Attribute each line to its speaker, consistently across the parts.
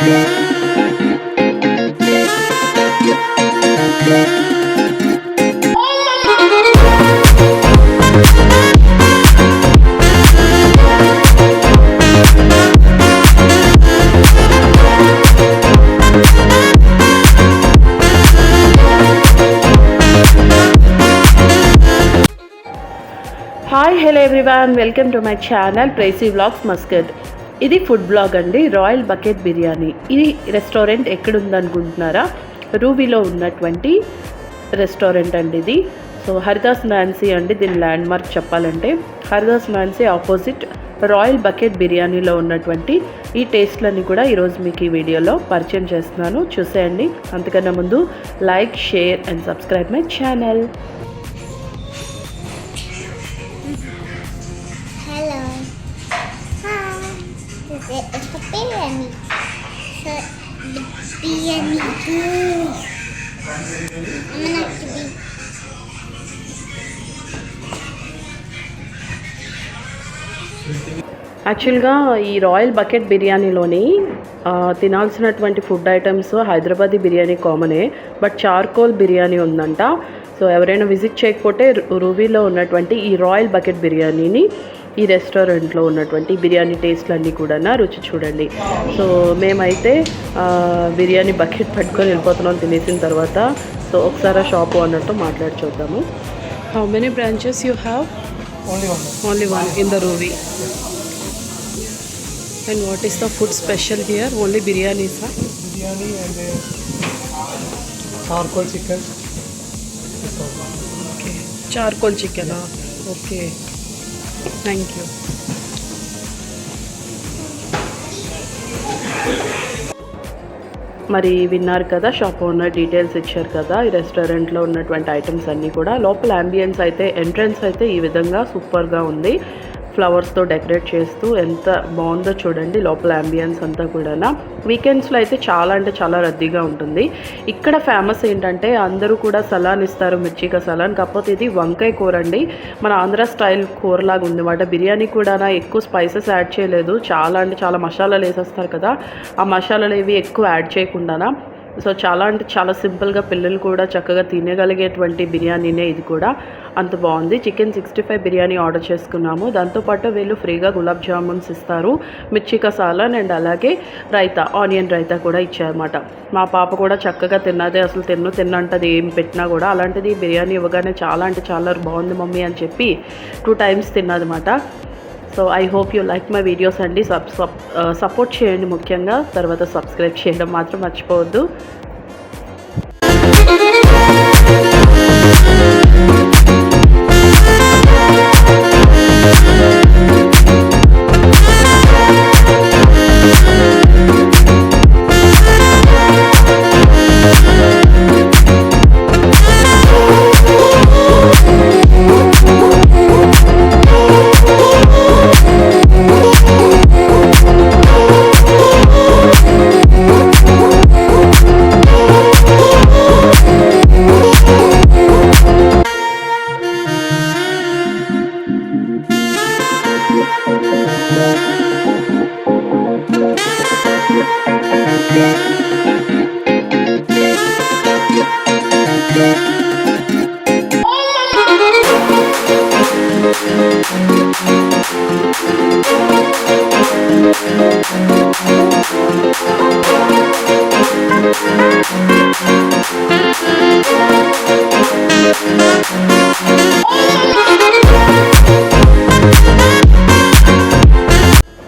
Speaker 1: Hi hello everyone, welcome to my channel pricey vlogs Muscat. ఇది food blog అండి. Royal bucket biryani. ఈ restaurant ఎక్కడుందనుకుంటున్నారా? రూబీలో ఉన్నటువంటి restaurant అండి ఇది. సో హరిదాస్ నాన్సీ అండి దీని ల్యాండ్ మార్క్ చెప్పాలంటే. Haridas Nancy opposite royal bucket బిర్యానీలో ఉన్నటువంటి ఈ టేస్ట్లన్నీ కూడా ఈరోజు మీకు ఈ వీడియోలో పరిచయం చేస్తున్నాను, చూసేయండి. అంతకన్నా ముందు like, share and subscribe my channel.
Speaker 2: It's the biryani. So the biryani good. I'm gonna have to be.
Speaker 1: యాక్చువల్గా ఈ రాయల్ బకెట్ బిర్యానీలోని తినాల్సినటువంటి ఫుడ్ ఐటమ్స్ హైదరాబాదీ బిర్యానీ కామనే, బట్ చార్కోల్ బిర్యానీ ఉందంట. సో ఎవరైనా విజిట్ చేయకపోతే రూబీలో ఉన్నటువంటి ఈ రాయల్ బకెట్ బిర్యానీని, ఈ రెస్టారెంట్లో ఉన్నటువంటి బిర్యానీ టేస్ట్లన్నీ కూడా రుచి చూడండి. సో మేమైతే బిర్యానీ బకెట్ పట్టుకొని వెళ్ళిపోతున్నాం తినేసిన తర్వాత. సో ఒకసారి షాపు అన్నట్టు మాట్లాడి చూద్దాము. How many branches you have? Only one in the ruby. And what is the food special here? Only biryani, sir?
Speaker 3: Biryani and charcoal chicken.
Speaker 1: Okay. Charcoal chicken. Okay. Thank you. మరి విన్నారు కదా, shop owner details ఇచ్చారు కదా. ఈ రెస్టారెంట్లో ఉన్నటువంటి items అన్నీ కూడా. లోపల అంబియన్స్ అయితే, ఎంట్రన్స్ అయితే ఈ విధంగా సూపర్గా ఉంది. ఫ్లవర్స్తో డెకరేట్ చేస్తూ ఎంత బాగుందో చూడండి లోపల అంబియన్స్ అంతా కూడా. వీకెండ్స్లో అయితే చాలా అంటే చాలా రద్దీగా ఉంటుంది. ఇక్కడ ఫేమస్ ఏంటంటే అందరూ కూడా సలాన్ ఇస్తారు, మిర్చిగా సలాన్. కాకపోతే ఇది వంకాయ కూర అండి, మన ఆంధ్ర స్టైల్ కూరలాగా ఉందన్నమాట. బిర్యానీ కూడా ఎక్కువ స్పైసెస్ యాడ్ చేయలేదు, చాలా అంటే చాలా మసాలాలు వేసేస్తారు కదా, ఆ మసాలాలు ఏవి ఎక్కువ యాడ్ చేయకుండా. సో చాలా అంటే చాలా సింపుల్గా పిల్లలు కూడా చక్కగా తినగలిగేటువంటి బిర్యానీనే ఇది కూడా. అంత బాగుంది. చికెన్ 65 బిర్యానీ ఆర్డర్ చేసుకున్నాము. దాంతోపాటు వీళ్ళు ఫ్రీగా గులాబ్ జామున్స్ ఇస్తారు, మిర్చి కసాలన్ అండ్ అలాగే రైతా, ఆనియన్ రైతా కూడా ఇచ్చారన్నమాట. మా పాప కూడా చక్కగా తిన్నదే, అసలు తిన్నంటది ఏం పెట్టినా కూడా. అలాంటిది బిర్యానీ ఇవ్వగానే చాలా అంటే చాలా బాగుంది మమ్మీ అని చెప్పి 2 times తిన్నదన్నమాట. So I hope you like my videos అండి. సపోర్ట్ చేయండి ముఖ్యంగా. తర్వాత సబ్స్క్రైబ్ చేయడం మాత్రం మర్చిపోవద్దు.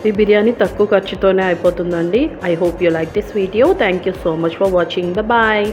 Speaker 1: ఈ బిర్యానీ తక్కువ ఖర్చుతోనే అయిపోతుందండి. I hope you like this video. Thank you so much for watching. Bye.